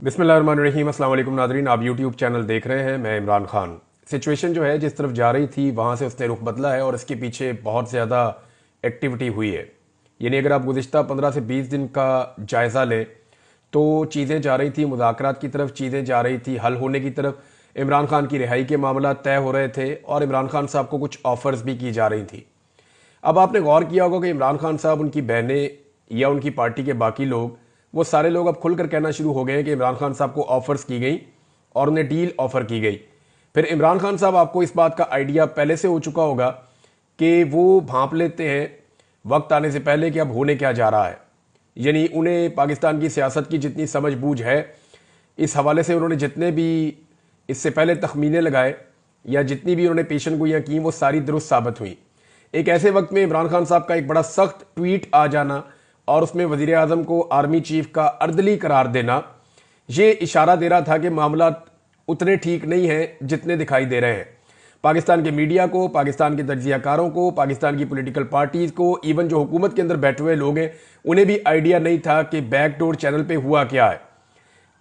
बिस्मिल्लाहिर्रहमानिर्रहीम। अस्सलाम वालेकुम नाज़रीन, आप यूट्यूब चैनल देख रहे हैं। मैं इमरान खान। सिचुएशन जो है जिस तरफ जा रही थी वहाँ से उसने रुख बदला है और इसके पीछे बहुत ज़्यादा एक्टिविटी हुई है। यानी अगर आप गुज़िश्ता 15 से 20 दिन का जायज़ा लें तो चीज़ें जा रही थी मुज़ाकरात की तरफ, चीज़ें जा रही थी हल होने की तरफ। इमरान खान की रिहाई के मामला तय हो रहे थे और इमरान खान साहब को कुछ ऑफ़र्स भी की जा रही थी। अब आपने गौर किया होगा कि इमरान खान साहब, उनकी बहनें या उनकी पार्टी के बाकी लोग, वो सारे लोग अब खुलकर कहना शुरू हो गए हैं कि इमरान खान साहब को ऑफर्स की गई और उन्हें डील ऑफर की गई। फिर इमरान खान साहब, आपको इस बात का आइडिया पहले से हो चुका होगा कि वो भांप लेते हैं वक्त आने से पहले कि अब होने क्या जा रहा है। यानी उन्हें पाकिस्तान की सियासत की जितनी समझ बूझ है, इस हवाले से उन्होंने जितने भी इससे पहले तखमीने लगाए या जितनी भी उन्होंने पेशन गोइयाँ की, वो सारी दुरुस्त साबित हुई। एक ऐसे वक्त में इमरान खान साहब का एक बड़ा सख्त ट्वीट आ जाना और उसमें वजीर आजम को आर्मी चीफ का अर्दली करार देना, ये इशारा दे रहा था कि मामला उतने ठीक नहीं हैं जितने दिखाई दे रहे हैं। पाकिस्तान के मीडिया को, पाकिस्तान के तज्जियाकारों को, पाकिस्तान की पॉलिटिकल पार्टीज को, इवन जो हुकूमत के अंदर बैठे हुए लोग हैं, उन्हें भी आइडिया नहीं था कि बैकडोर चैनल पे हुआ क्या है।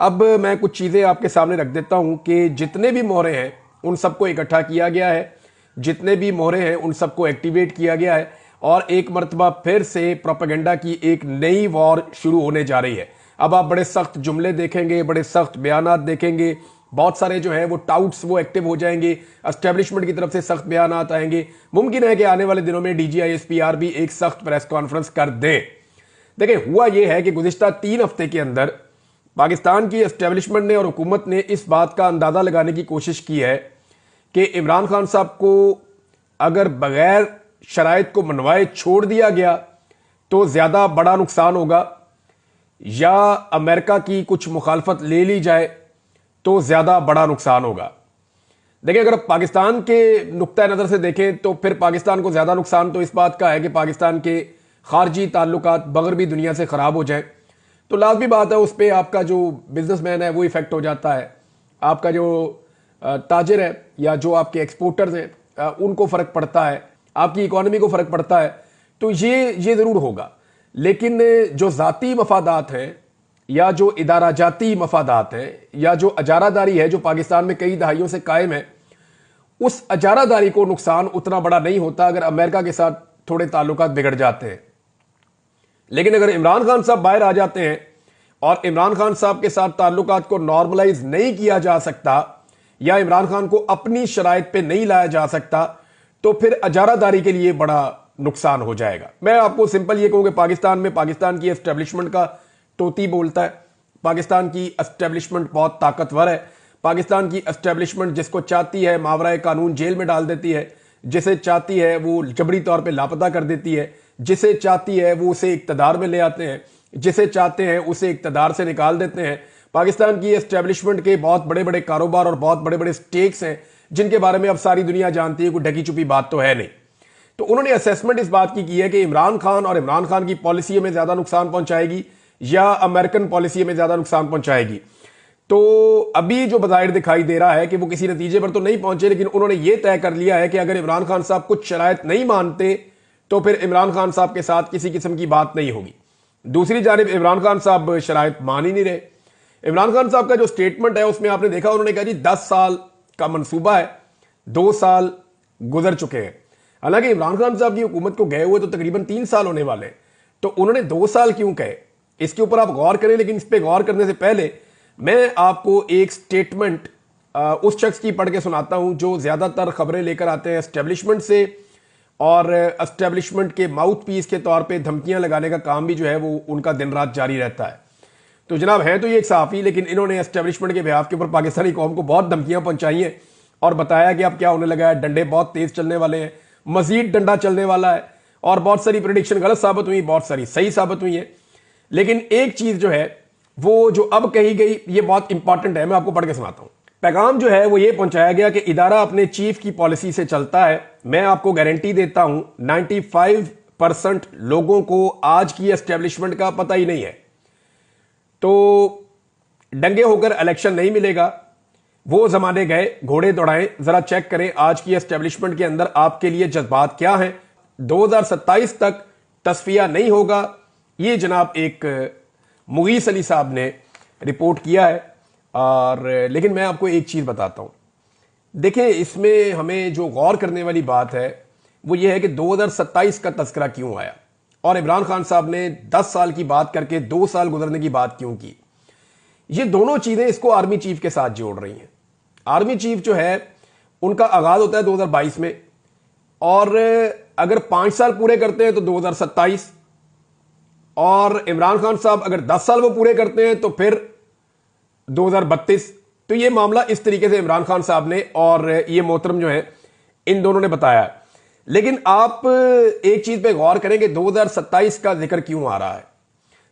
अब मैं कुछ चीज़ें आपके सामने रख देता हूं कि जितने भी मोहरे हैं उन सबको इकट्ठा किया गया है, जितने भी मोहरे हैं उन सबको एक्टिवेट किया गया है और एक मरतबा फिर से प्रोपेगेंडा की एक नई वॉर शुरू होने जा रही है। अब आप बड़े सख्त जुमले देखेंगे, बड़े सख्त बयानात देखेंगे, बहुत सारे जो है वो टाउट्स वो एक्टिव हो जाएंगे, एस्टेब्लिशमेंट की तरफ से सख्त बयानात आएंगे। मुमकिन है कि आने वाले दिनों में DGISPR भी एक सख्त प्रेस कॉन्फ्रेंस कर दे। देखिए, हुआ यह है कि गुज़िश्ता 3 हफ्ते के अंदर पाकिस्तान की एस्टेब्लिशमेंट ने और हुकूमत ने इस बात का अंदाजा लगाने की कोशिश की है कि इमरान खान साहब को अगर बगैर शराइत को मनवाए छोड़ दिया गया तो ज्यादा बड़ा नुकसान होगा, या अमेरिका की कुछ मुखालफत ले ली जाए तो ज्यादा बड़ा नुकसान होगा। देखिए, अगर पाकिस्तान के नुक्ता नजर से देखें तो फिर पाकिस्तान को ज्यादा नुकसान तो इस बात का है कि पाकिस्तान के खारजी ताल्लुकात मगरबी दुनिया से खराब हो जाए, तो लाजमी बात है उस पर आपका जो बिजनेसमैन है वो इफेक्ट हो जाता है, आपका जो ताजिर है या जो आपके एक्सपोर्टर्स हैं उनको फर्क पड़ता है, आपकी इकोनॉमी को फर्क पड़ता है। तो ये जरूर होगा। लेकिन जो जाती मफादात हैं या जो इदारा जाती मफादात हैं या जो अजारादारी है जो पाकिस्तान में कई दहाइयों से कायम है, उस अजारादारी को नुकसान उतना बड़ा नहीं होता अगर अमेरिका के साथ थोड़े ताल्लुकात बिगड़ जाते हैं। लेकिन अगर इमरान खान साहब बाहर आ जाते हैं और इमरान खान साहब के साथ ताल्लुकात को नॉर्मलाइज नहीं किया जा सकता या इमरान खान को अपनी शराइत पे नहीं लाया जा सकता, तो फिर अजारादारी के लिए बड़ा नुकसान हो जाएगा। मैं आपको सिंपल ये कहूँ कि पाकिस्तान में पाकिस्तान की एस्टेब्लिशमेंट का तोती बोलता है। पाकिस्तान की एस्टेब्लिशमेंट बहुत ताकतवर है। पाकिस्तान की एस्टेब्लिशमेंट जिसको चाहती है मावराए कानून जेल में डाल देती है, जिसे चाहती है वो जबरी तौर पे लापता कर देती है, जिसे चाहती है वो उसे इक्तदार में ले आते हैं, जिसे चाहते हैं उसे इक्तदार से निकाल देते हैं। पाकिस्तान की एस्टेब्लिशमेंट के बहुत बड़े बड़े कारोबार और बहुत बड़े बड़े स्टेक्स हैं जिनके बारे में अब सारी दुनिया जानती है, कोई ढकी छुपी बात तो है नहीं। तो उन्होंने असेसमेंट इस बात की है कि इमरान खान और इमरान खान की पॉलिसी में ज्यादा नुकसान पहुंचाएगी या अमेरिकन पॉलिसी में ज्यादा नुकसान पहुंचाएगी। तो अभी जो बज़ाहिर दिखाई दे रहा है कि वो किसी नतीजे पर तो नहीं पहुंचे, लेकिन उन्होंने ये तय कर लिया है कि अगर इमरान खान साहब कुछ शराइत नहीं मानते तो फिर इमरान खान साहब के साथ किसी किस्म की बात नहीं होगी। दूसरी जानिब इमरान खान साहब शराइत मान ही नहीं रहे। इमरान खान साहब का जो स्टेटमेंट है उसमें आपने देखा, उन्होंने कहा जी 10 साल का मंसूबा है, 2 साल गुजर चुके हैं। हालांकि इमरान खान साहब की हुकूमत को गए हुए तो तकरीबन 3 साल होने वाले हैं, तो उन्होंने 2 साल क्यों कहे, इसके ऊपर आप गौर करें। लेकिन इस पर गौर करने से पहले मैं आपको एक स्टेटमेंट उस शख्स की पढ़ के सुनाता हूं जो ज्यादातर खबरें लेकर आते हैं एस्टेब्लिशमेंट से और एस्टेब्लिशमेंट के माउथ पीस के तौर पर धमकियां लगाने का काम भी जो है वो उनका दिन रात जारी रहता है। तो जनाब है तो ये एक सहाफी, लेकिन इन्होंने एस्टेब्लिशमेंट के बिहाफ के ऊपर पाकिस्तानी कौम को बहुत धमकियां पहुंचाई हैं और बताया कि अब क्या होने लगा है, डंडे बहुत तेज चलने वाले हैं, मजीद डंडा चलने वाला है। और बहुत सारी प्रेडिक्शन गलत साबित हुई, बहुत सारी सही साबित हुई है। लेकिन एक चीज जो है वो जो अब कही गई ये बहुत इंपॉर्टेंट है, मैं आपको पढ़ के सुनाता हूं। पैगाम जो है वो ये पहुंचाया गया कि इदारा अपने चीफ की पॉलिसी से चलता है। मैं आपको गारंटी देता हूं 95% लोगों को आज की एस्टेब्लिशमेंट का पता ही नहीं है। तो डंगे होकर इलेक्शन नहीं मिलेगा, वो जमाने गए, घोड़े दौड़ाएं। जरा चेक करें आज की एस्टेब्लिशमेंट के अंदर आपके लिए जज्बात क्या हैं। 2027 तक तस्फिया नहीं होगा, ये जनाब एक मुगीस अली साहब ने रिपोर्ट किया है। और लेकिन मैं आपको एक चीज़ बताता हूँ। देखिए, इसमें हमें जो गौर करने वाली बात है वो ये है कि 2027 का तस्करा क्यों आया और इमरान खान साहब ने 10 साल की बात करके 2 साल गुजरने की बात क्यों की। ये दोनों चीज़ें इसको आर्मी चीफ के साथ जोड़ रही हैं। आर्मी चीफ जो है उनका आगाज होता है 2022 में, और अगर 5 साल पूरे करते हैं तो 2027, और इमरान खान साहब अगर 10 साल वो पूरे करते हैं तो फिर 2032। तो ये मामला इस तरीके से इमरान खान साहब ने और ये मोहतरम जो है इन दोनों ने बताया। लेकिन आप एक चीज पे गौर करें कि 2027 का जिक्र क्यों आ रहा है।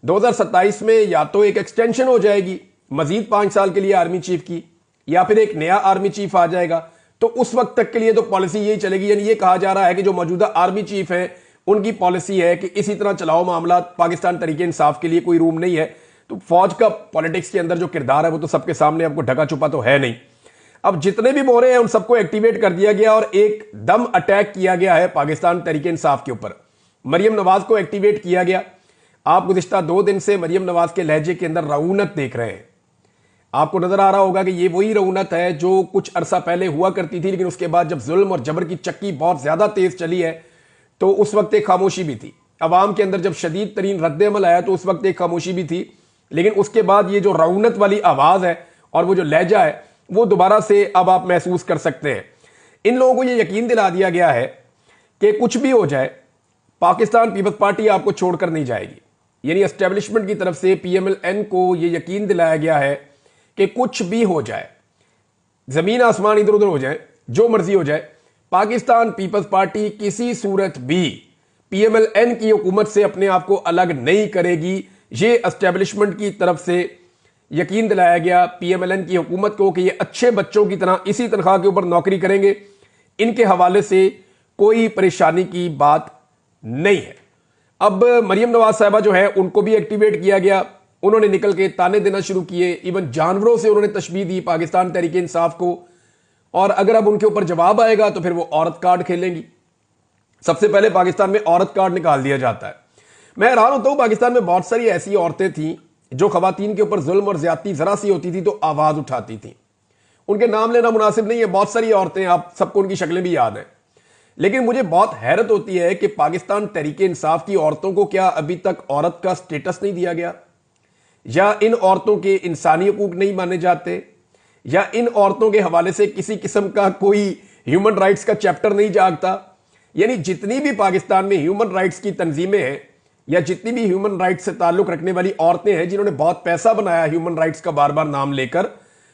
2027 में या तो एक एक्सटेंशन हो जाएगी मजीद 5 साल के लिए आर्मी चीफ की, या फिर एक नया आर्मी चीफ आ जाएगा। तो उस वक्त तक के लिए तो पॉलिसी यही चलेगी। यानी ये कहा जा रहा है कि जो मौजूदा आर्मी चीफ है उनकी पॉलिसी है कि इसी तरह चलाओ मामला, पाकिस्तान तरीके इंसाफ के लिए कोई रूम नहीं है। तो फौज का पॉलिटिक्स के अंदर जो किरदार है वो तो सबके सामने, आपको ढका छुपा तो है नहीं। अब जितने भी मोहरे हैं उन सबको एक्टिवेट कर दिया गया और एक दम अटैक किया गया है पाकिस्तान तरीके इंसाफ के ऊपर। मरियम नवाज को एक्टिवेट किया गया। आप गुज़िश्ता 2 दिन से मरियम नवाज के लहजे के अंदर रऊनत देख रहे हैं। आपको नजर आ रहा होगा कि ये वही रऊनत है जो कुछ अरसा पहले हुआ करती थी, लेकिन उसके बाद जब जुल्म और जबर की चक्की बहुत ज्यादा तेज चली है तो उस वक्त एक खामोशी भी थी। अवाम के अंदर जब शदीद तरीन रद्द अमल आया तो उस वक्त एक खामोशी भी थी, लेकिन उसके बाद ये जो रऊनत वाली आवाज है और वो जो लहजा है वो दोबारा से अब आप महसूस कर सकते हैं। इन लोगों को ये यकीन दिला दिया गया है कि कुछ भी हो जाए पाकिस्तान पीपल्स पार्टी आपको छोड़कर नहीं जाएगी। यानी एस्टेब्लिशमेंट की तरफ से PMLN को ये यकीन दिलाया गया है कि कुछ भी हो जाए, जमीन आसमान इधर उधर हो जाए, जो मर्जी हो जाए, पाकिस्तान पीपल्स पार्टी किसी सूरत भी PMLN की हुकूमत से अपने आप को अलग नहीं करेगी। ये एस्टेब्लिशमेंट की तरफ से यकीन दिलाया गया PMLN की हुकूमत को कि ये अच्छे बच्चों की तरह इसी तनख्वाह के ऊपर नौकरी करेंगे। इनके हवाले से कोई परेशानी की बात नहीं है। अब मरियम नवाज साहबा जो है उनको भी एक्टिवेट किया गया। उन्होंने निकल के ताने देना शुरू किए, इवन जानवरों से उन्होंने तशबीह दी पाकिस्तान तहरीक इंसाफ को। और अगर अब उनके ऊपर जवाब आएगा तो फिर वो औरत कार्ड खेलेंगी। सबसे पहले पाकिस्तान में औरत कार्ड निकाल दिया जाता है। मैं हैरान होता हूं, पाकिस्तान में बहुत सारी ऐसी औरतें थीं जो खवातीन के ऊपर जुल्म और ज्यादती जरा सी होती थी तो आवाज उठाती थी। उनके नाम लेना मुनासिब नहीं है, बहुत सारी औरतें, आप सबको उनकी शक्लें भी याद हैं। लेकिन मुझे बहुत हैरत होती है कि पाकिस्तान तहरीक इंसाफ की औरतों को क्या अभी तक औरत का स्टेटस नहीं दिया गया, या इन औरतों के इंसानी हकूक नहीं माने जाते, या इन औरतों के हवाले से किसी किस्म का कोई ह्यूमन राइट्स का चैप्टर नहीं जागता। यानी जितनी भी पाकिस्तान में ह्यूमन राइट्स की तंजीमें हैं या जितनी भी ह्यूमन राइट्स से ताल्लुक रखने वाली औरतें हैं जिन्होंने बहुत पैसा बनाया ह्यूमन राइट्स का बार बार नाम लेकर,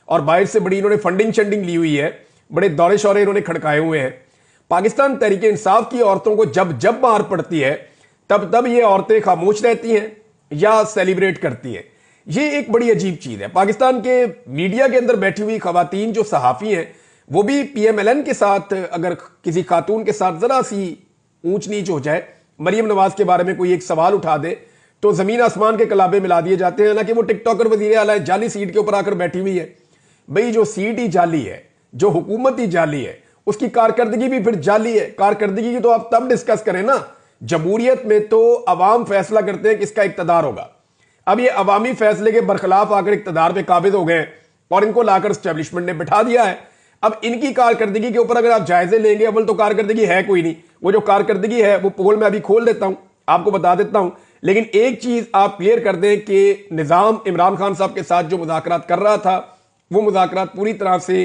और बाहर से बड़ी इन्होंने फंडिंग शंडिंग ली हुई है, बड़े दौरे शौरे इन्होंने खड़काए हुए हैं, पाकिस्तान तहरीक इंसाफ की औरतों को जब जब मार पड़ती है तब तब ये औरतें खामोश रहती हैं या सेलिब्रेट करती हैं। ये एक बड़ी अजीब चीज है। पाकिस्तान के मीडिया के अंदर बैठी हुई खवातीन जो सहाफी हैं वो भी PMLN के साथ, अगर किसी खातून के साथ जरा सी ऊंच नीच हो जाए, मरियम नवाज के बारे में कोई एक सवाल उठा दे तो जमीन आसमान के कलाबे मिला दिए जाते हैं। ना कि वो टिकटॉकर वजीर आला जाली सीट के ऊपर आकर बैठी हुई है। भाई जो सीट ही जाली है, जो हुकूमत ही जाली है, उसकी कारकर्दगी भी फिर जाली है। कारकर्दगी की तो आप तब डिस्कस करें ना, जमहूरियत में तो अवाम फैसला करते हैं किसका इक्तदार होगा। अब ये अवामी फैसले के बरखिलाफ आकर इक्तदार पे काबिज हो गए और इनको लाकर स्टैब्लिशमेंट ने बिठा दिया है। अब इनकी कारकर्दगी के ऊपर अगर आप जायजे लेंगे, अव्वल तो कारकर्दगी है कोई नहीं। वो जो कारकर्दगी है वो पोल में अभी खोल देता हूं, आपको बता देता हूं। लेकिन एक चीज आप क्लियर कर दें कि निजाम इमरान खान साहब के साथ जो मुज़ाकरात कर रहा था वो मुज़ाकरात पूरी तरह से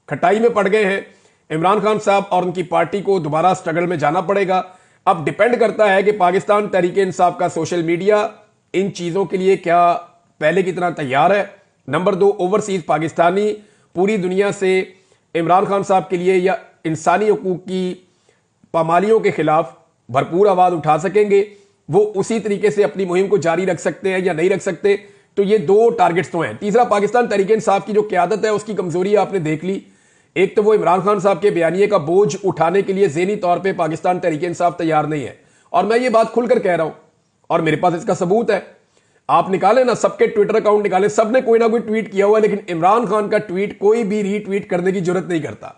खटाई में पड़ गए हैं। इमरान खान साहब और उनकी पार्टी को दोबारा स्ट्रगल में जाना पड़ेगा। अब डिपेंड करता है कि पाकिस्तान तहरीक इंसाफ का सोशल मीडिया इन चीजों के लिए क्या पहले की तरह तैयार है। नंबर 2, ओवरसीज पाकिस्तानी पूरी दुनिया से इमरान खान साहब के लिए या इंसानी हकूक की पामालियों के खिलाफ भरपूर आवाज उठा सकेंगे, वो उसी तरीके से अपनी मुहिम को जारी रख सकते हैं या नहीं रख सकते। तो ये 2 टारगेट्स तो हैं। तीसरा, पाकिस्तान तहरीक इंसाफ की जो क्यादत है उसकी कमजोरी आपने देख ली। एक तो वो इमरान खान साहब के बयानिए का बोझ उठाने के लिए ज़हनी तौर पे पाकिस्तान तहरीक इंसाफ तैयार नहीं है, और मैं ये बात खुलकर कह रहा हूं और मेरे पास इसका सबूत है। आप निकालें ना, सबके ट्विटर अकाउंट निकालें, सबने कोई ना कोई ट्वीट किया हुआ है, लेकिन इमरान खान का ट्वीट कोई भी रीट्वीट करने की जरूरत नहीं करता।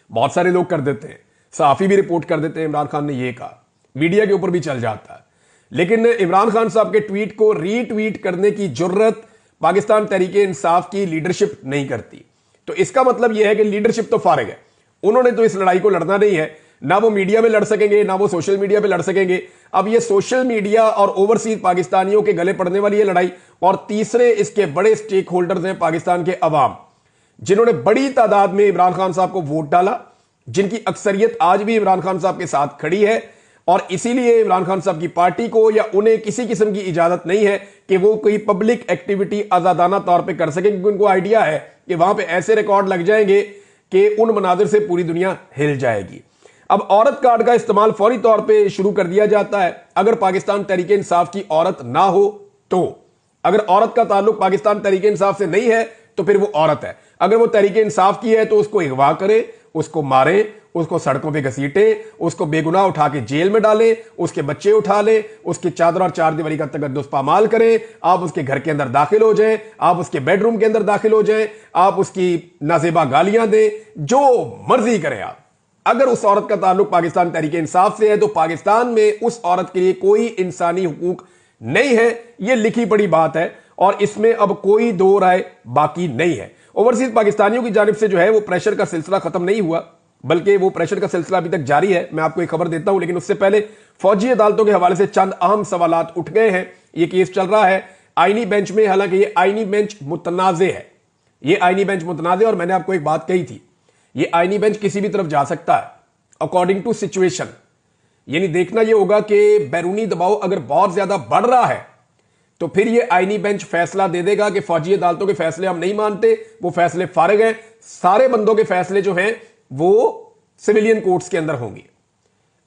बहुत सारे लोग कर देते हैं, सहाफी भी रिपोर्ट कर देते हैं इमरान खान ने ये कहा, मीडिया के ऊपर भी चल जाता है, लेकिन इमरान खान साहब के ट्वीट को रीट्वीट करने की जरूरत पाकिस्तान तहरीके इंसाफ की लीडरशिप नहीं करती। तो इसका मतलब यह है कि लीडरशिप तो फारिग है, उन्होंने तो इस लड़ाई को लड़ना नहीं है, ना वो मीडिया में लड़ सकेंगे ना वो सोशल मीडिया पे लड़ सकेंगे। अब ये सोशल मीडिया और ओवरसीज पाकिस्तानियों के गले पड़ने वाली है लड़ाई। और तीसरे इसके बड़े स्टेक होल्डर्स हैं पाकिस्तान के अवाम, जिन्होंने बड़ी तादाद में इमरान खान साहब को वोट डाला, जिनकी अक्सरियत आज भी इमरान खान साहब के साथ खड़ी है। और इसीलिए इमरान खान साहब की पार्टी को या उन्हें किसी किस्म की इजाजत नहीं है कि वो कोई पब्लिक एक्टिविटी आजादाना तौर पर कर सके, क्योंकि उनको आइडिया है कि वहां पर ऐसे रिकॉर्ड लग जाएंगे कि उन मनाजिर से पूरी दुनिया हिल जाएगी। अब औरत कार्ड का इस्तेमाल फौरी तौर पे शुरू कर दिया जाता है। अगर पाकिस्तान तहरीके इंसाफ की औरत ना हो तो, अगर औरत का ताल्लुक पाकिस्तान तहरीके इंसाफ से नहीं है तो फिर वो औरत है। अगर वो तहरीके इंसाफ की है तो उसको अगवा करे, उसको मारे, उसको सड़कों पे घसीटे, उसको बेगुनाह उठा के जेल में डाले, उसके बच्चे उठा ले, उसकी चादर और चार दीवारी का तकद्दुस पामाल करें, आप उसके घर के अंदर दाखिल हो जाएं, आप उसके बेडरूम के अंदर दाखिल हो जाएं, आप उसकी नाजेबा गालियां दें, जो मर्जी करें आप। अगर उस औरत का ताल्लुक पाकिस्तान तहरीके इंसाफ से है तो पाकिस्तान में उस औरत के लिए कोई इंसानी हुकूक नहीं है। यह लिखी पड़ी बात है और इसमें अब कोई दो राय बाकी नहीं है। ओवरसीज पाकिस्तानियों की जानिब से जो है वो प्रेशर का सिलसिला खत्म नहीं हुआ, बल्कि वो प्रेशर का सिलसिला अभी तक जारी है। मैं आपको एक खबर देता हूं, लेकिन उससे पहले फौजी अदालतों के हवाले से चंद अहम सवालात उठ गए हैं। ये केस चल रहा है आईनी बेंच में, हालांकि ये आईनी बेंच मुतनाज़े है, ये आईनी बेंच मुतनाज़े। और मैंने आपको एक बात कही थी, ये आईनी बेंच किसी भी तरफ जा सकता है अकॉर्डिंग टू सिचुएशन। यानी देखना यह होगा कि बैरूनी दबाव अगर बहुत ज्यादा बढ़ रहा है तो फिर ये आईनी बेंच फैसला दे देगा कि फौजी अदालतों के फैसले हम नहीं मानते, वो फैसले फारिग हैं। सारे बंदों के फैसले जो हैं वो सिविलियन कोर्ट्स के अंदर होंगे,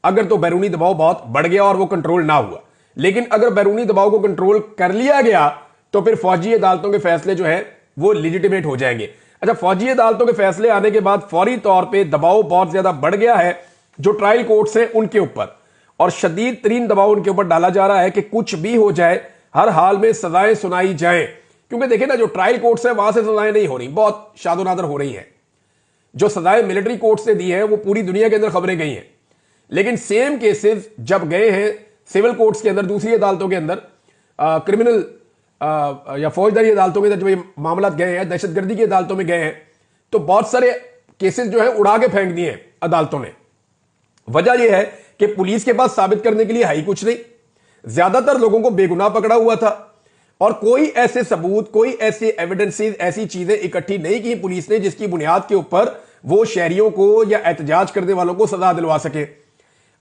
अगर तो बैरूनी दबाव बहुत बढ़ गया और वो कंट्रोल ना हुआ। लेकिन अगर बैरूनी दबाव को कंट्रोल कर लिया गया तो फिर फौजी अदालतों के फैसले जो है वो लिजिटिमेट हो जाएंगे। अच्छा, फौजी अदालतों के फैसले आने के बाद फौरी तौर पे दबाव बहुत ज्यादा बढ़ गया है जो ट्रायल कोर्ट्स हैं उनके ऊपर, और शदीद तरीन दबाव उनके ऊपर डाला जा रहा है कि कुछ भी हो जाए हर हाल में सजाएं सुनाई जाएं। क्योंकि देखिए ना, जो ट्रायल कोर्ट्स हैं वहां से सजाएं नहीं हो रही, बहुत शादोनादर हो रही हैं। जो सजाएं मिलिट्री कोर्ट से दी है वो पूरी दुनिया के अंदर खबरें गई हैं, लेकिन सेम केसेस जब गए हैं सिविल कोर्ट्स के अंदर, दूसरी अदालतों के अंदर, क्रिमिनल या फौजदारी अदालतों के अंदर जब ये मामला गए हैं, दहशतगर्दी की अदालतों में गए हैं, तो बहुत सारे केसेस जो है उड़ा के फेंक दिए अदालतों ने। वजह यह है कि पुलिस के पास साबित करने के लिए है ही कुछ नहीं, ज्यादातर लोगों को बेगुनाह पकड़ा हुआ था और कोई ऐसे सबूत, कोई ऐसे एविडेंसेस, ऐसी चीजें इकट्ठी नहीं की पुलिस ने जिसकी बुनियाद के ऊपर वो शहरियों को या एहतजाज करने वालों को सजा दिलवा सके।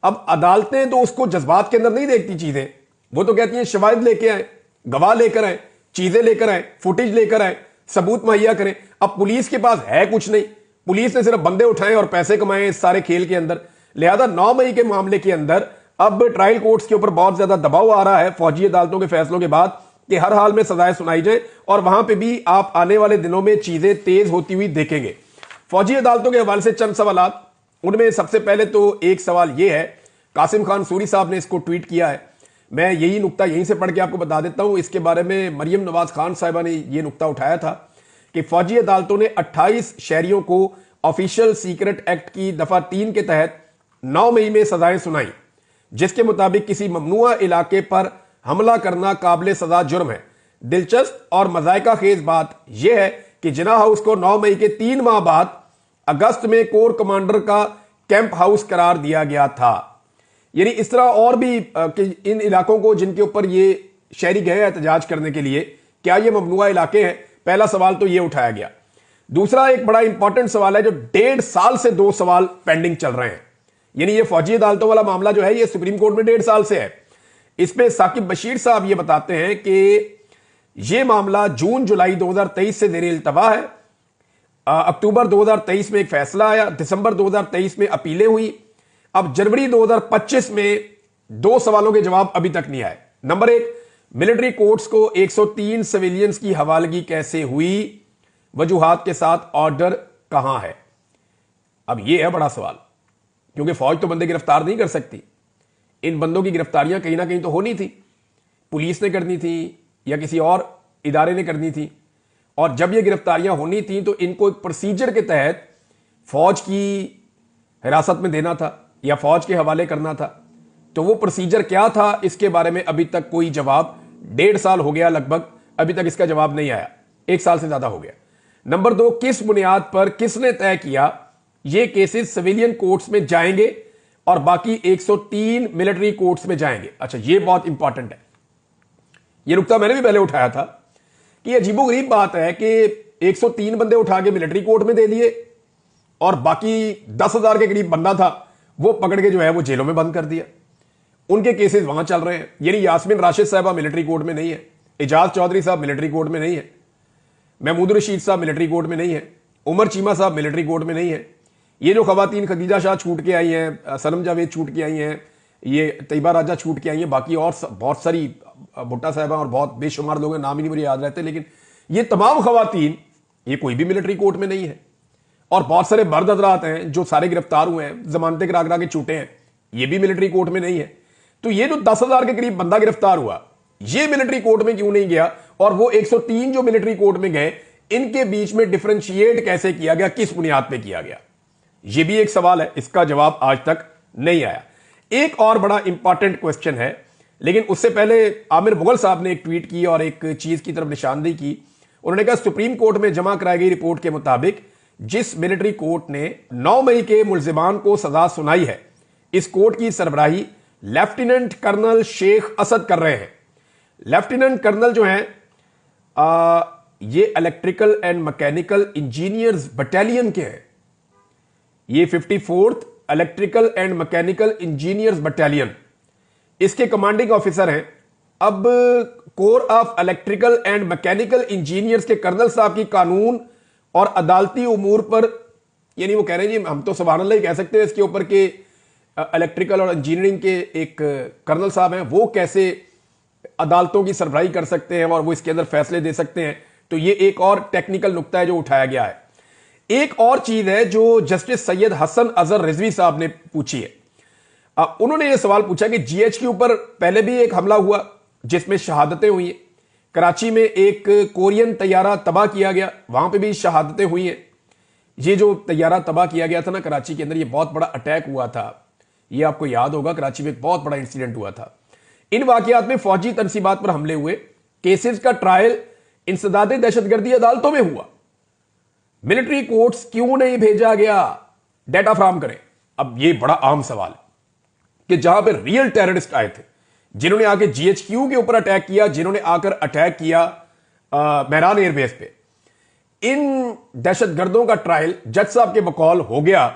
अब अदालतें तो उसको जज्बात के अंदर नहीं देखती चीजें, वो तो कहती हैं शवाहिद लेके आए, गवाह लेकर आए, चीजें लेकर आए, फुटेज लेकर आए, सबूत मुहैया करें। अब पुलिस के पास है कुछ नहीं, पुलिस ने सिर्फ बंदे उठाए और पैसे कमाए इस सारे खेल के अंदर। लिहाजा 9 मई के मामले के अंदर अब ट्रायल कोर्ट्स के ऊपर बहुत ज्यादा दबाव आ रहा है फौजी अदालतों के फैसलों के बाद कि हर हाल में सजाएं सुनाई जाए, और वहां पे भी आप आने वाले दिनों में चीजें तेज होती हुई देखेंगे। फौजी अदालतों के हवाले से चंद सवालात, उनमें सबसे पहले तो एक सवाल यह है, कासिम खान सूरी साहब ने इसको ट्वीट किया है, मैं यही नुक्ता यहीं से पढ़ के आपको बता देता हूं। इसके बारे में मरियम नवाज खान साहिबा ने यह नुक्ता उठाया था कि फौजी अदालतों ने 28 शहरियों को ऑफिशियल सीक्रेट एक्ट की दफा 3 के तहत 9 मई में सजाएं सुनाई, जिसके मुताबिक किसी ममनुआ इलाके पर हमला करना काबिल सजा जुर्म है। दिलचस्प और मजायका खेज बात यह है कि जिना हाउस को 9 मई के 3 माह बाद अगस्त में कोर कमांडर का कैंप हाउस करार दिया गया था। यानी इस तरह और भी कि इन इलाकों को जिनके ऊपर ये शहरी गए एहतजाज करने के लिए, क्या ये ममनुआ इलाके हैं? पहला सवाल तो ये उठाया गया। दूसरा एक बड़ा इंपॉर्टेंट सवाल है जो 1.5 साल से 2 सवाल पेंडिंग चल रहे हैं। यानी ये फौजी अदालतों वाला मामला जो है ये सुप्रीम कोर्ट में 1.5 साल से है। इसमें साकिब बशीर साहब ये बताते हैं कि ये मामला जून जुलाई 2023 से ज़ेर इल्तवा है। अक्टूबर 2023 में एक फैसला आया, दिसंबर 2023 में अपीलें हुई, अब जनवरी 2025 में 2 सवालों के जवाब अभी तक नहीं आए। नंबर 1, मिलिट्री कोर्ट्स को 103 सिविलियंस की हवालगी कैसे हुई, वजूहात के साथ ऑर्डर कहां है? अब यह है बड़ा सवाल, क्योंकि फौज तो बंदे गिरफ्तार नहीं कर सकती। इन बंदों की गिरफ्तारियां कहीं ना कहीं तो होनी थी, पुलिस ने करनी थी या किसी और इदारे ने करनी थी, और जब ये गिरफ्तारियां होनी थी तो इनको एक प्रोसीजर के तहत फौज की हिरासत में देना था या फौज के हवाले करना था। तो वो प्रोसीजर क्या था, इसके बारे में अभी तक कोई जवाब 1.5 साल हो गया लगभग अभी तक इसका जवाब नहीं आया, 1 साल से ज्यादा हो गया। नंबर 2, किस बुनियाद पर किसने तय किया ये केसेस सिविलियन कोर्ट्स में जाएंगे और बाकी 103 मिलिट्री कोर्ट्स में जाएंगे। अच्छा, ये बहुत इंपॉर्टेंट है, ये नुकता मैंने भी पहले उठाया था कि अजीबोगरीब बात है कि 103 बंदे उठा के मिलिट्री कोर्ट में दे दिए और बाकी 10,000 के करीब बंदा था वो पकड़ के जो है वो जेलों में बंद कर दिया। उनके केसेस वहां चल रहे हैं। यानी यास्मीन राशिद साहबा मिलिट्री कोर्ट में नहीं है, एजाज चौधरी साहब मिलिट्री कोर्ट में नहीं है, महमूद रशीद साहब मिलिट्री कोर्ट में नहीं है, उमर चीमा साहब मिलिट्री कोर्ट में नहीं है। ये जो खवातीन खदीजा शाह छूट के आई हैं, सनम जावेद छूट के आई हैं, ये तैयबा राजा छूट के आई हैं, बाकी और बहुत सारी भुट्टा साहबा और बहुत बेशुमार लोग हैं, नाम ही नहीं मुझे याद रहते, लेकिन ये तमाम खवातीन ये कोई भी मिलिट्री कोर्ट में नहीं है। और बहुत सारे मर्द हजरात हैं जो सारे गिरफ्तार हुए हैं, जमानतें करा करा के छूटे हैं, ये भी मिलिट्री कोर्ट में नहीं है। तो ये जो 10,000 के करीब बंदा गिरफ्तार हुआ ये मिलिट्री कोर्ट में क्यों नहीं गया, और वो 103 जो मिलिट्री कोर्ट में गए इनके बीच में डिफरेंशिएट कैसे किया गया, किस बुनियाद पे किया गया, ये भी एक सवाल है, इसका जवाब आज तक नहीं आया। एक और बड़ा इंपॉर्टेंट क्वेश्चन है, लेकिन उससे पहले आमिर मुगल साहब ने एक ट्वीट की और एक चीज की तरफ निशानदेही की। उन्होंने कहा सुप्रीम कोर्ट में जमा कराई गई रिपोर्ट के मुताबिक जिस मिलिट्री कोर्ट ने 9 मई के मुल्जिमान को सजा सुनाई है, इस कोर्ट की सरबराही लेफ्टिनेंट कर्नल शेख असद कर रहे हैं। लेफ्टिनेंट कर्नल जो हैं ये electrical and mechanical engineers battalion के हैं। ये 54th electrical and mechanical engineers battalion, इसके कमांडिंग ऑफिसर हैं। अब core of electrical and mechanical engineers के कर्नल साहब की कानून और अदालती उमूर पर, यानी वो कह रहे हैं जी हम तो सुभान अल्लाह ही कह सकते हैं इसके ऊपर के इलेक्ट्रिकल और इंजीनियरिंग के एक कर्नल साहब हैं, वो कैसे अदालतों की सरबराही कर सकते हैं और वो इसके अंदर फैसले दे सकते हैं। तो ये एक और टेक्निकल नुक्ता है जो उठाया गया है। एक और चीज है जो जस्टिस सैयद हसन अजहर रिजवी साहब ने पूछी है। उन्होंने ये सवाल पूछा कि जीएच के ऊपर पहले भी एक हमला हुआ जिसमें शहादतें हुई हैं। कराची में एक कोरियन तैयारा तबाह किया गया, वहां पे भी शहादतें हुई हैं। ये जो तैयारा तबाह किया गया था ना कराची के अंदर, ये बहुत बड़ा अटैक हुआ था, ये आपको याद होगा, कराची में एक बहुत बड़ा इंसिडेंट हुआ था। इन वाकयात में फौजी तनसीबात पर हमले हुए, केसेस का ट्रायल इंसदाद दहशतगर्दी अदालतों में हुआ। मिलिट्री कोर्ट्स क्यों नहीं भेजा गया, डेटा फ्राहम करें। अब ये बड़ा आम सवाल है कि जहां पे रियल टेररिस्ट आए थे, जिन्होंने आके जीएचक्यू के ऊपर अटैक किया, जिन्होंने आकर अटैक किया मेहरान एयरबेस पे, इन दहशतगर्दों का ट्रायल जज साहब के बकौल हो गया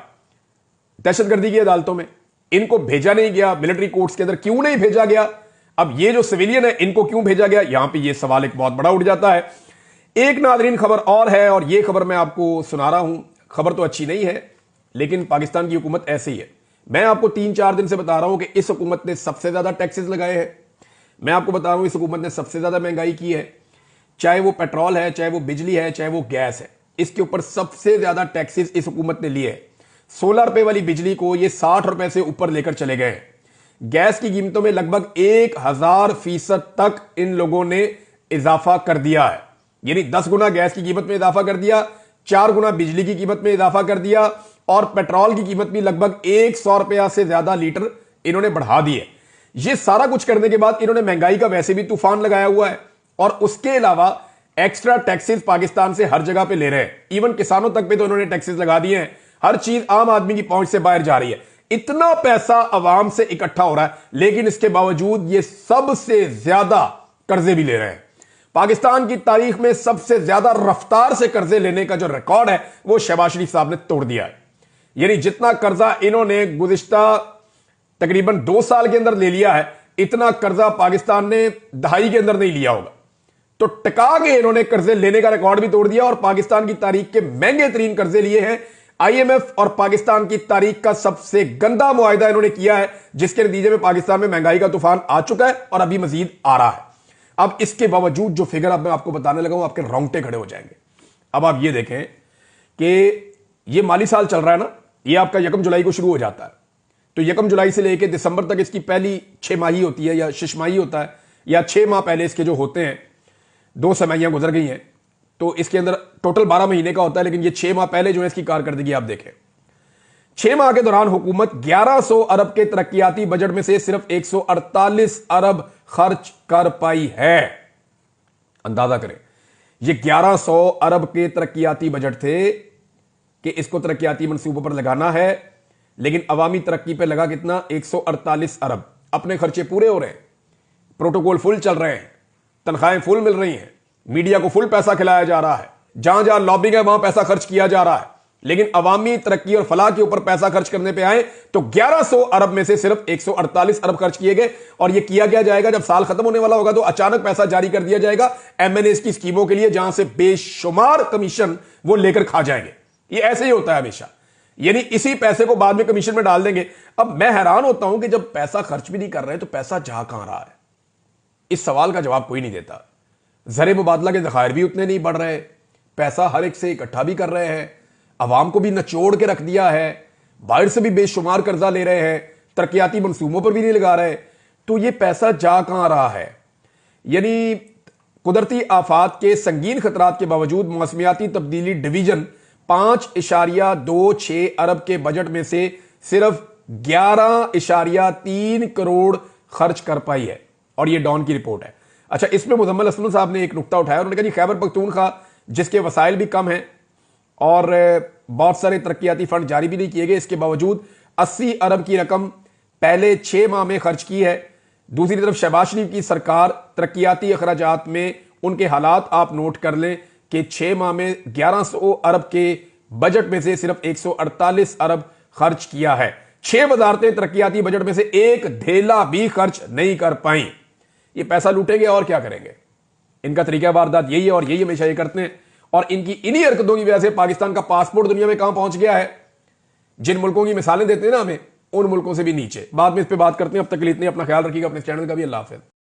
दहशतगर्दी की अदालतों में। इनको भेजा नहीं गया, मिलिट्री कोर्ट्स के अंदर क्यों नहीं भेजा गया। अब ये जो सिविलियन है इनको क्यों भेजा गया, यहां पे ये सवाल एक बहुत बड़ा उठ जाता है। एक नादरीन खबर और है, और ये खबर मैं आपको सुना रहा हूं। खबर तो अच्छी नहीं है, लेकिन पाकिस्तान की हुकूमत ऐसी ही है। मैं आपको 3-4 दिन से बता रहा हूं कि इस हुकूमत ने सबसे ज्यादा टैक्सेस लगाए हैं। मैं आपको बता रहा हूं इस हुकूमत ने सबसे ज्यादा महंगाई की है, चाहे वो पेट्रोल है, चाहे वो बिजली है, चाहे वो गैस है, इसके ऊपर सबसे ज्यादा टैक्सेस इस हुकूमत ने लिए हैं। 16 रुपए वाली बिजली को ये 60 रुपए से ऊपर लेकर चले गए हैं। गैस की कीमतों में लगभग 1000% तक इन लोगों ने इजाफा कर दिया है। यानी 10 गुना गैस की कीमत में इजाफा कर दिया, 4 गुना बिजली की कीमत में इजाफा कर दिया, और पेट्रोल की कीमत भी लगभग 100 रुपया से ज्यादा लीटर इन्होंने बढ़ा दी है। ये सारा कुछ करने के बाद इन्होंने महंगाई का वैसे भी तूफान लगाया हुआ है, और उसके अलावा एक्स्ट्रा टैक्सेस पाकिस्तान से हर जगह पे ले रहे हैं। इवन किसानों तक पे तो इन्होंने टैक्सेस लगा दिए हैं। हर चीज आम आदमी की पहुंच से बाहर जा रही है। इतना पैसा अवाम से इकट्ठा हो रहा है, लेकिन इसके बावजूद ये सबसे ज्यादा कर्जे भी ले रहे हैं। पाकिस्तान की तारीख में सबसे ज्यादा रफ्तार से कर्जे लेने का जो रिकॉर्ड है वो शहबाज शरीफ साहब ने तोड़ दिया है। यानी जितना कर्जा इन्होंने गुज़िश्ता तकरीबन 2 साल के अंदर ले लिया है, इतना कर्जा पाकिस्तान ने दहाई के अंदर नहीं लिया होगा। तो टका के इन्होंने कर्जे लेने का रिकॉर्ड भी तोड़ दिया, और पाकिस्तान की तारीख के महंगे तरीन कर्जे लिए हैं। आईएमएफ और पाकिस्तान की तारीख का सबसे गंदा मुआहिदा इन्होंने किया है, जिसके नतीजे में पाकिस्तान में महंगाई का तूफान आ चुका है और अभी मजीद आ रहा है। अब इसके बावजूद जो फिगर अब मैं आपको बताने लगा हूं, आपके रोंगटे खड़े हो जाएंगे। अब आप ये देखें कि ये माली साल चल रहा है ना, ये आपका 1 जुलाई को शुरू हो जाता है। तो 1 जुलाई से लेकर दिसंबर तक इसकी पहली 6 माही होती है, या शिशमाही होता है, या 6 माह पहले इसके जो होते हैं, 2 छमाहियां गुजर गई हैं, तो इसके अंदर टोटल 12 महीने का होता है। लेकिन ये 6 माह पहले जो है इसकी कारकर्दगी आप देखें। 6 माह के दौरान हुकूमत 1100 अरब के तरक्याती बजट में से सिर्फ 148 अरब खर्च कर पाई है। अंदाजा करें, ये 1100 अरब के तरक्याती बजट थे कि इसको तरक्याती मंसूबों पर लगाना है, लेकिन अवामी तरक्की पे लगा कितना? 148 अरब। अपने खर्चे पूरे हो रहे हैं, प्रोटोकॉल फुल चल रहे हैं, तनख्वाहें फुल मिल रही हैं, मीडिया को फुल पैसा खिलाया जा रहा है, जहां जहां लॉबिंग है वहां पैसा खर्च किया जा रहा है। लेकिन अवामी तरक्की और फलाह के ऊपर पैसा खर्च करने पे आए तो 1100 अरब में से सिर्फ 148 अरब खर्च किए गए। और यह किया क्या जाएगा? जब साल खत्म होने वाला होगा तो अचानक पैसा जारी कर दिया जाएगा एमएनएस की स्कीमों के लिए, जहां से बेशुमार कमीशन वो लेकर खा जाएंगे। ये ऐसे ही होता है हमेशा, यानी इसी पैसे को बाद में कमीशन में डाल देंगे। अब मैं हैरान होता हूं कि जब पैसा खर्च भी नहीं कर रहे तो पैसा जा कहां रहा है? इस सवाल का जवाब कोई नहीं देता। ज़र मुबादला के ज़खायर भी उतने नहीं बढ़ रहे, पैसा हर एक से इकट्ठा भी कर रहे हैं, अवाम को भी नचोड़ के रख दिया है, बाहर से भी बेशुमार कर्जा ले रहे हैं, तरक्याती मंसूबों पर भी नहीं लगा रहे, तो ये पैसा जा कहां रहा है? यानी कुदरती आफात के संगीन खतरात के बावजूद मौसमियाती तब्दीली डिवीजन 5.26 अरब के बजट में से सिर्फ 11.3 करोड़ खर्च कर पाई है, और ये डॉन की रिपोर्ट है। अच्छा, इसमें मुजम्मल हसन साहब ने एक नुकता उठाया, उन्होंने कहा जी खैबर पख्तूनख्वा जिसके वसाइल भी कम हैं और बहुत सारे तरक्याती फंड जारी भी नहीं किए गए, इसके बावजूद 80 अरब की रकम पहले 6 माह में खर्च की है। दूसरी तरफ शहबाज शरीफ की सरकार तरक्याती अखराजात में उनके हालात आप नोट कर लें कि 6 माह में 1100 अरब के बजट में से सिर्फ 148 अरब खर्च किया है। 6 वजारतें तरक्याती बजट में से एक धेला भी खर्च नहीं कर पाई। ये पैसा लूटेंगे और क्या करेंगे? इनका तरीका वारदात यही है और यही हमेशा ये करते हैं। और इनकी इन्हीं हरकतों की वजह से पाकिस्तान का पासपोर्ट दुनिया में कहां पहुंच गया है। जिन मुल्कों की मिसालें देते हैं ना हमें, उन मुल्कों से भी नीचे। बाद में इस पर बात करते हैं। अब तक के लिए इतने, अपना ख्याल रखिएगा, अपने चैनल का भी। अल्लाह हाफ़िज़।